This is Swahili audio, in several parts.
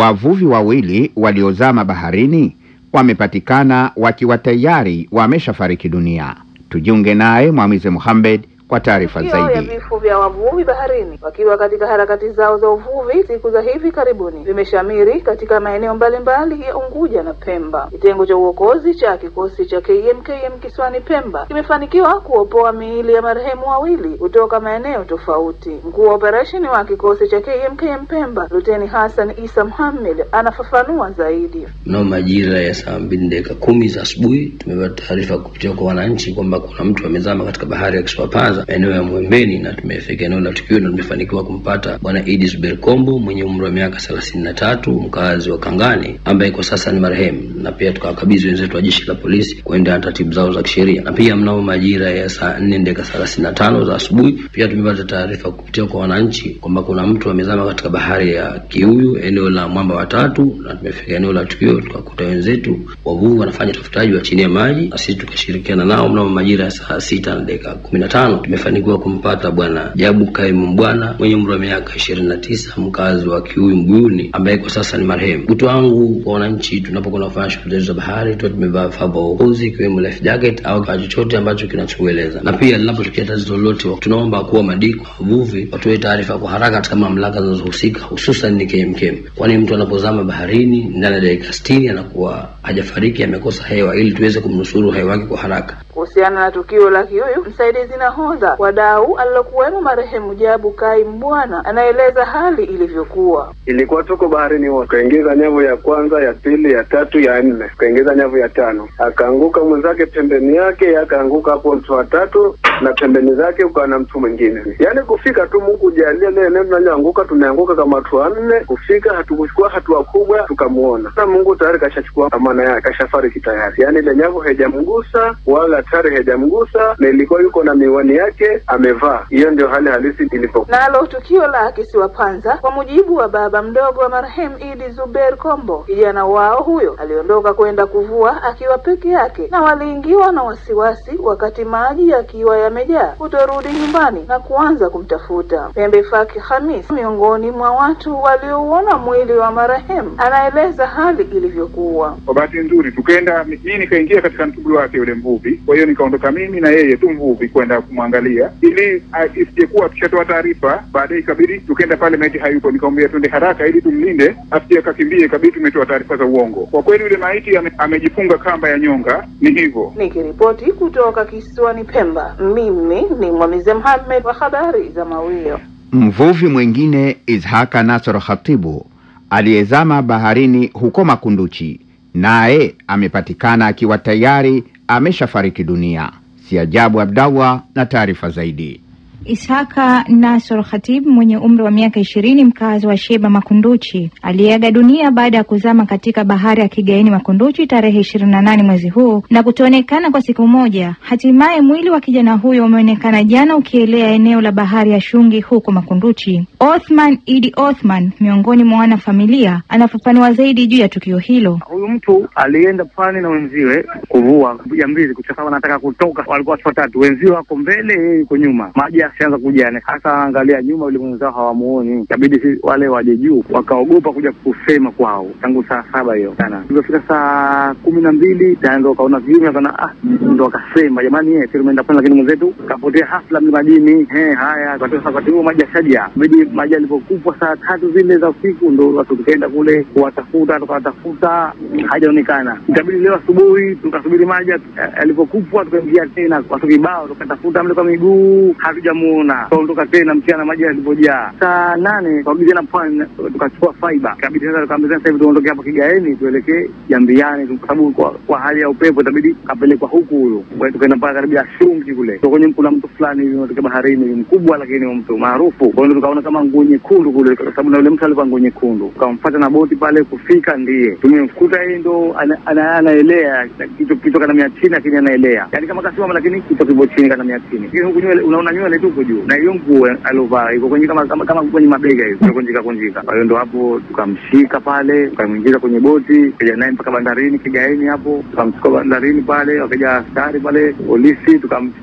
Wavuvi wawili waliozama baharini wamepatikana wakiwa tayari wameshafariki dunia. Tujiunge naye Mwamize Mohamed kwa taarifa zaidi. Ya vifo vya wavuvi baharini wakiwa katika harakati zao za uvuvi siku za hivi karibuni vimeshamiri katika maeneo mbalimbali ya Unguja na Pemba. Kitengo cha uokozi cha kikosi cha KMKM kisiwani Pemba kimefanikiwa kuopoa miili ya marehemu wawili kutoka maeneo tofauti. Mkuu wa operesheni wa kikosi cha KMKM Pemba, Luteni Hassan Isa Mohamed, anafafanua zaidi. Mnamo majira ya saa 2:10 za asubuhi tumepata taarifa kupitia kwa wananchi kwamba kuna mtu amezama katika bahari ya Kisiwa eneo ya Mwembeni, na tumefika eneo la tukio na tumefanikiwa kumpata bwana Idi Zuber Kombo mwenye umri wa miaka 33, mkazi wa Kangani, ambaye kwa sasa ni marehemu, na pia tukawakabidhi wenzetu wa jeshi la polisi kuendelea na taratibu zao za kisheria. Na pia mnamo majira ya saa 4:35 za asubuhi pia tumepata taarifa kupitia kwa wananchi kwamba kuna mtu amezama katika bahari ya Kiuyu eneo la Mwamba wa Tatu, na tumefika eneo la tukio tukakuta wenzetu wavuvi wanafanya tafutaji wa chini ya maji, na sisi tukashirikiana nao. Mnamo majira ya saa 6:15 tumefanikiwa kumpata bwana Jabu Kaimu Mbwana mwenye umri wa miaka 29, mkazi wa Kiuyu Mbuyuni, ambaye kwa sasa ni marehemu. Wito wangu kwa wananchi, tunapokuwa kufanya shughuli za bahari tuwe tumevaa vifaa vya uokozi ikiwemo life jacket au kitu chochote ambacho kinachoeleza. Na pia linapotokea tatizo lolote, tunaomba kuwa madiko wavuvi watoe taarifa kwa haraka katika mamlaka zinazohusika, hususan ni KMKM, kwani mtu anapozama baharini ndani ya dakika 60 anakuwa hajafariki, amekosa hewa, ili tuweze kumnusuru hai wake kwa haraka. Kuhusiana na tukio la Kiuyu, msaidizi nahodha wa dau alilokuwemo marehemu Jabu Kaimu Mbwana anaeleza hali ilivyokuwa. Ilikuwa tuko baharini wote, kaingiza nyavu ya kwanza, ya pili, ya tatu, ya 4, kaingiza nyavu ya 5. Akaanguka mwenzake pembeni yake, akaanguka hapo mtu wa 3, na pembeni zake ukawa na mtu mwingine. Yaani kufika tu Mungu jalia leo tunaanguka, tumeanguka kama watu 4, kufika hatukuchukua hatua kubwa tukamuona. Sasa Mungu tayari kashachukua amana yake, kashafariki tayari. Yaani ile nyavu haijamgusa wala tare haijamgusa, na ilikuwa yuko na miwani yake amevaa. Hiyo ndio hali halisi ilipo. Nalo tukio la Kisiwa Panza, kwa mujibu wa baba mdogo wa marehemu Idi Zuber Kombo, kijana wao huyo aliondoka kwenda kuvua akiwa peke yake, na waliingiwa na wasiwasi wakati maji yakiwa yamejaa kutorudi nyumbani na kuanza kumtafuta. Pembe Faki Hamis, miongoni mwa watu waliouona mwili wa marehemu, anaeleza hali ilivyokuwa. Kwa bahati nzuri tukaenda, mimi nikaingia katika mtumbwi wake yule mvuvi, kwa hiyo nikaondoka mimi na yeye tu mvuvi kwenda kumwangalia, ili isijekuwa tushatoa taarifa baadaye ikabidi tukaenda pale maiti hayupo. Nikamwambia twende haraka ili tumlinde asije akakimbie, ikabidi tumetoa taarifa za uongo. Kwa kweli yule maiti amejifunga kamba ya nyonga. Ni hivyo. Nikiripoti kutoka kisiwani Pemba, mimi ni Mwamize Mohamed wa habari za Mawio. Mvuvi mwingine Izhaka Nasoro Khatibu aliyezama baharini huko Makunduchi, naye amepatikana akiwa tayari ameshafariki dunia. Siajabu Abdallah na taarifa zaidi. Ishaka Nasor Khatib mwenye umri wa miaka 20, mkazi wa Sheba Makunduchi, aliaga dunia baada ya kuzama katika bahari ya Kigaini Makunduchi tarehe 28 mwezi huu na kutoonekana kwa siku moja. Hatimaye mwili wa kijana huyo umeonekana jana ukielea eneo la bahari ya Shungi huko Makunduchi. Othman Idi Othman, miongoni mwa wana familia, anafafanua zaidi juu ya tukio hilo. Huyu mtu alienda pwani na wenziwe kuvua jambizi, kuchakawa anataka kutoka, walikuwa watu 3, wenziwe wako mbele, yeye yuko nyuma. Maji asianza kujana, hasa angalia nyuma yule mwenzao hawamuoni, ikabidi wale waje juu, wakaogopa kuja kusema kwao tangu saa 7 hiyo sana. Tulifika saa 12 ndio kaona vipi, akaona ndio akasema jamani, tumeenda pale lakini mwenzetu kapotea hafla majini. Haya wakati huo maji yashaja, bidi maji alipokupwa saa 3 zile za usiku, ndio watu tukaenda kule kuwatafuta, tukawatafuta hajaonekana. Ikabidi leo asubuhi tukasubiri maji alipokupwa, tukaingia tena watu kibao, tukatafuta mle kwa miguu hatujamuona. Tukaondoka tena mchana maji yalipojaa. Saa 8 tukagiza na pwani, tukachukua fiber. Ikabidi sasa tukaambia sasa hivi tuondoke hapa Kigaeni tuelekee Jambiani, kwa sababu kwa hali ya upepo itabidi kapelekwa huku huyo. Kwa hiyo tukaenda mpaka karibu ya Shungi kule. Kwenye kuna mtu fulani hivi kutoka baharini mkubwa, lakini mtu maarufu. Kwa hiyo tukaona kama nguo nyekundu kule, kwa sababu na yule mtu alikuwa nguo nyekundu. Tukamfuata na boti pale, kufika ndiye tumemkuta yeye, ndo anaelea kitu kana 100 lakini anaelea, yani kama kasiwa lakini kitu kibo chini kana 100. Lakini huku nywele unaona nywele tu juu, na hiyo nguo alovaa iko kwenye kama kwenye mabega hizo kunjika. Kwa hiyo ndo hapo tukamshika pale, tukamwingiza kwenye boti, kaja naye mpaka bandarini Kigaeni. Hapo tukamchukua bandarini pale, wakaja askari pale polisi,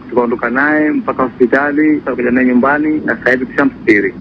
tukaondoka naye mpaka hospitali, tukaja naye nyumbani, na sasa hivi tushamstiri.